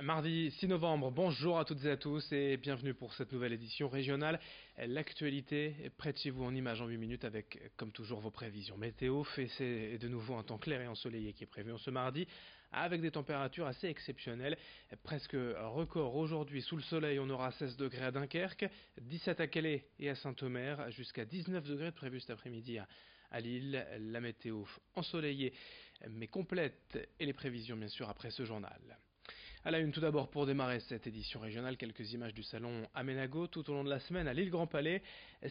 Mardi 6 novembre, bonjour à toutes et à tous et bienvenue pour cette nouvelle édition régionale. L'actualité est près de chez vous en images en 8 minutes avec, comme toujours, vos prévisions météo. C'est de nouveau un temps clair et ensoleillé qui est prévu en ce mardi avec des températures assez exceptionnelles. Presque record aujourd'hui sous le soleil, on aura 16 degrés à Dunkerque, 17 à Calais et à Saint-Omer, jusqu'à 19 degrés de prévu cet après-midi à Lille. La météo ensoleillée mais complète et les prévisions bien sûr après ce journal. À la une tout d'abord pour démarrer cette édition régionale, quelques images du salon Aménago tout au long de la semaine à l'île Grand Palais.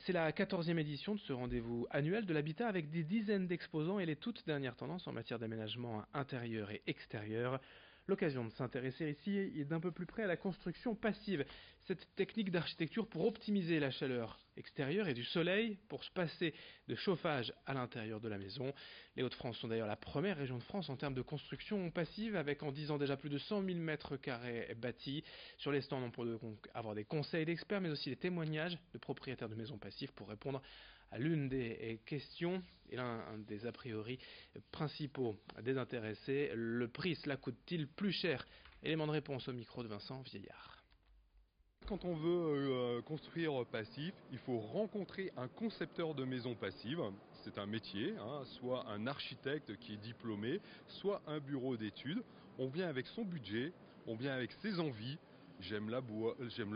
C'est la 14e édition de ce rendez-vous annuel de l'habitat avec des dizaines d'exposants et les toutes dernières tendances en matière d'aménagement intérieur et extérieur. L'occasion de s'intéresser ici et d'un peu plus près à la construction passive, cette technique d'architecture pour optimiser la chaleur extérieure et du soleil pour se passer de chauffage à l'intérieur de la maison. Les Hauts-de-France sont d'ailleurs la première région de France en termes de construction passive avec en 10 ans déjà plus de 100 000 mètres carrés bâtis. Sur les stands on peut donc avoir des conseils d'experts mais aussi des témoignages de propriétaires de maisons passives pour répondre à l'une des questions et l'un des a priori principaux des intéressés. Le prix, cela coûte-t-il plus cher? Élément de réponse au micro de Vincent Vieillard. Quand on veut construire passif, il faut rencontrer un concepteur de maisons passives. C'est un métier, soit un architecte qui est diplômé, soit un bureau d'études. On vient avec son budget, on vient avec ses envies. J'aime le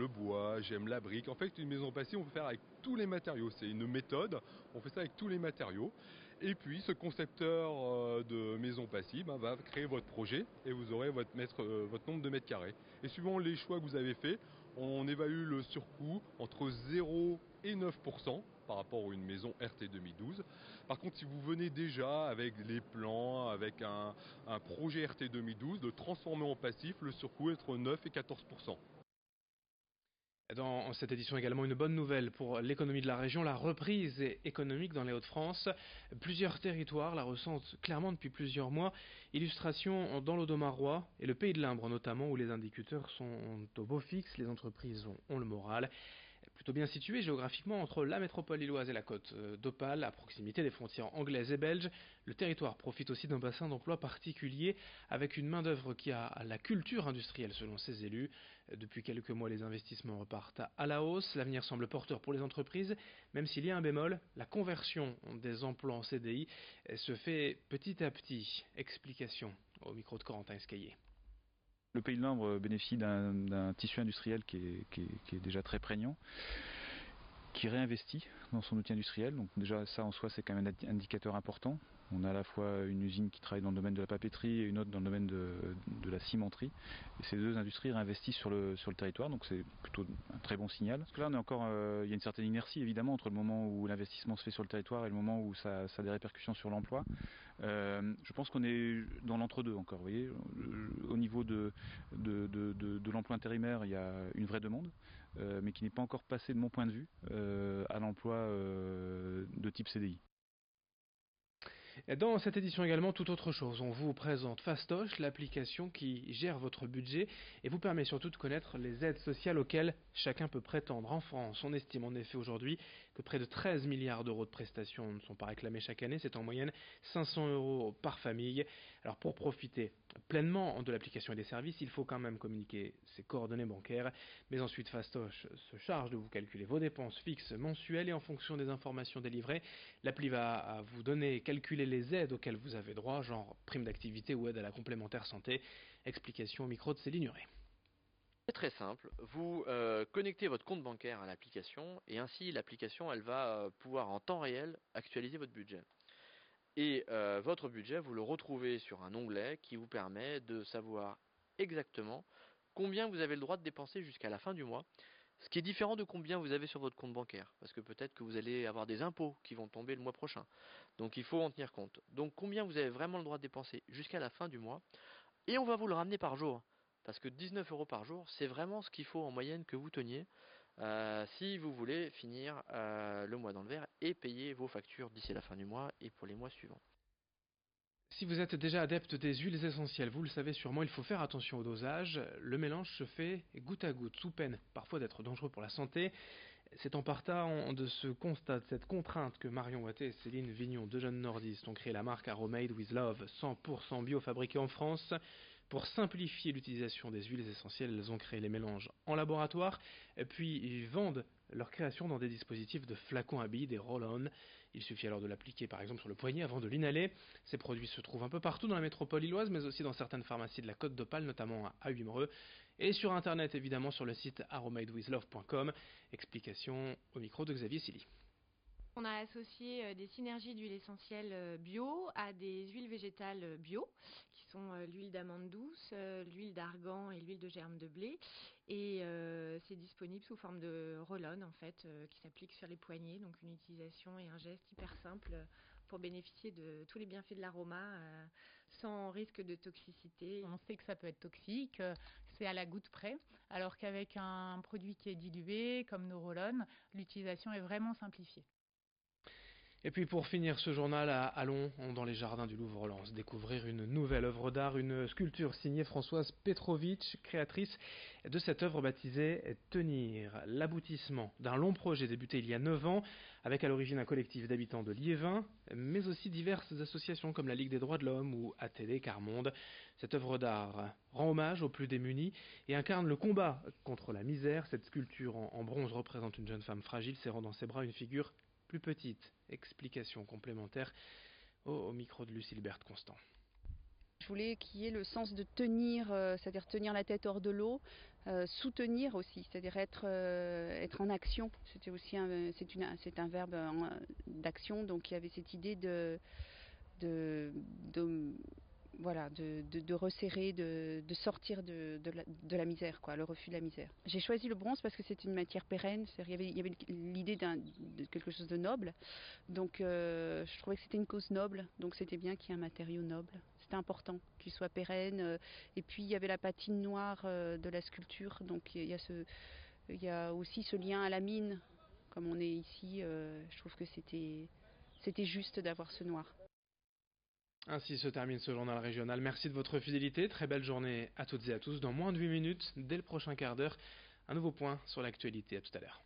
bois, j'aime la brique. En fait, une maison passive, on peut faire avec tous les matériaux. C'est une méthode, on fait ça avec tous les matériaux. Et puis, ce concepteur de maison passive va créer votre projet et vous aurez votre nombre de mètres carrés. Et suivant les choix que vous avez faits, on évalue le surcoût entre 0 et 9% par rapport à une maison RT 2012. Par contre, si vous venez déjà avec les plans, avec un projet RT 2012, de transformer en passif, le surcoût est entre 9 et 14%. Dans cette édition également, une bonne nouvelle pour l'économie de la région, la reprise économique dans les Hauts-de-France. Plusieurs territoires la ressentent clairement depuis plusieurs mois. Illustration dans l'Audomarois et le Pays de l'Imbre notamment, où les indicateurs sont au beau fixe, les entreprises ont le moral. Plutôt bien situé géographiquement entre la métropole lilloise et la côte d'Opale, à proximité des frontières anglaises et belges, le territoire profite aussi d'un bassin d'emploi particulier avec une main-d'œuvre qui a la culture industrielle selon ses élus. Depuis quelques mois, les investissements repartent à la hausse. L'avenir semble porteur pour les entreprises, même s'il y a un bémol, la conversion des emplois en CDI se fait petit à petit. Explication au micro de Corentin Escaillé. Le Pays de l'Imbre bénéficie d'un tissu industriel qui est déjà très prégnant, qui réinvestit dans son outil industriel. Donc déjà ça en soi c'est quand même un indicateur important. On a à la fois une usine qui travaille dans le domaine de la papeterie et une autre dans le domaine de la cimenterie. Et ces deux industries réinvestissent sur le territoire, donc c'est plutôt un très bon signal. Parce que là on est encore, il y a une certaine inertie évidemment entre le moment où l'investissement se fait sur le territoire et le moment où ça a des répercussions sur l'emploi. Je pense qu'on est dans l'entre-deux encore. Vous voyez, au niveau de l'emploi intérimaire, il y a une vraie demande, mais qui n'est pas encore passée de mon point de vue à l'emploi de type CDI. Dans cette édition également, tout autre chose. On vous présente Fastoche, l'application qui gère votre budget et vous permet surtout de connaître les aides sociales auxquelles chacun peut prétendre. En France, on estime en effet aujourd'hui que près de 13 milliards d'euros de prestations ne sont pas réclamés chaque année. C'est en moyenne 500 euros par famille. Alors pour profiter pleinement de l'application et des services, il faut quand même communiquer ses coordonnées bancaires. Mais ensuite, Fastoche se charge de vous calculer vos dépenses fixes mensuelles et en fonction des informations délivrées, l'appli va vous donner, calculer les aides auxquelles vous avez droit, genre prime d'activité ou aide à la complémentaire santé. Explication au micro de Céline Nuret. C'est très simple, vous connectez votre compte bancaire à l'application et ainsi l'application elle va pouvoir en temps réel actualiser votre budget. Et votre budget vous le retrouvez sur un onglet qui vous permet de savoir exactement combien vous avez le droit de dépenser jusqu'à la fin du mois. Ce qui est différent de combien vous avez sur votre compte bancaire, parce que peut-être que vous allez avoir des impôts qui vont tomber le mois prochain. Donc il faut en tenir compte. Donc combien vous avez vraiment le droit de dépenser jusqu'à la fin du mois, et on va vous le ramener par jour. Parce que 19 euros par jour, c'est vraiment ce qu'il faut en moyenne que vous teniez si vous voulez finir le mois dans le vert et payer vos factures d'ici la fin du mois et pour les mois suivants. Si vous êtes déjà adepte des huiles essentielles, vous le savez sûrement, il faut faire attention au dosage. Le mélange se fait goutte à goutte, sous peine parfois d'être dangereux pour la santé. C'est en partant de ce constat, de cette contrainte que Marion Wattet et Céline Vignon, deux jeunes nordistes, ont créé la marque Aromade with Love, 100% bio fabriquée en France. Pour simplifier l'utilisation des huiles essentielles, elles ont créé les mélanges en laboratoire, puis ils vendent leur création dans des dispositifs de flacons à billes, des roll-on. Il suffit alors de l'appliquer par exemple sur le poignet avant de l'inhaler. Ces produits se trouvent un peu partout dans la métropole lilloise, mais aussi dans certaines pharmacies de la Côte d'Opale, notamment à Huimereux, et sur internet évidemment sur le site aromadewithlove.com. Explication au micro de Xavier Silly. On a associé des synergies d'huiles essentielles bio à des huiles végétales bio, qui sont l'huile d'amande douce, l'huile d'argan et l'huile de germe de blé. Et c'est disponible sous forme de roll-on en fait, qui s'applique sur les poignets. Donc une utilisation et un geste hyper simple pour bénéficier de tous les bienfaits de l'aroma sans risque de toxicité. On sait que ça peut être toxique, c'est à la goutte près, alors qu'avec un produit qui est dilué, comme nos roll-on, l'utilisation est vraiment simplifiée. Et puis pour finir ce journal, allons dans les jardins du Louvre-Lens découvrir une nouvelle œuvre d'art, une sculpture signée Françoise Petrovitch, créatrice de cette œuvre baptisée Tenir, l'aboutissement d'un long projet débuté il y a 9 ans, avec à l'origine un collectif d'habitants de Liévin, mais aussi diverses associations comme la Ligue des droits de l'homme ou ATD Carmonde. Cette œuvre d'art rend hommage aux plus démunis et incarne le combat contre la misère. Cette sculpture en bronze représente une jeune femme fragile serrant dans ses bras une figure plus petite. Explication complémentaire au micro de Lucille Berthe Constant. Je voulais qu'il y ait le sens de tenir, c'est-à-dire tenir la tête hors de l'eau, soutenir aussi, c'est-à-dire être en action. C'était aussi c'est un verbe d'action, donc il y avait cette idée de resserrer, de sortir de la misère, quoi, le refus de la misère. J'ai choisi le bronze parce que c'est une matière pérenne, il y avait l'idée de quelque chose de noble, donc je trouvais que c'était une cause noble, donc c'était bien qu'il y ait un matériau noble. C'était important qu'il soit pérenne, et puis il y avait la patine noire de la sculpture, donc il y a aussi ce lien à la mine, comme on est ici, je trouve que c'était juste d'avoir ce noir. Ainsi se termine ce journal régional. Merci de votre fidélité. Très belle journée à toutes et à tous. Dans moins de 8 minutes, dès le prochain quart d'heure, un nouveau point sur l'actualité. À tout à l'heure.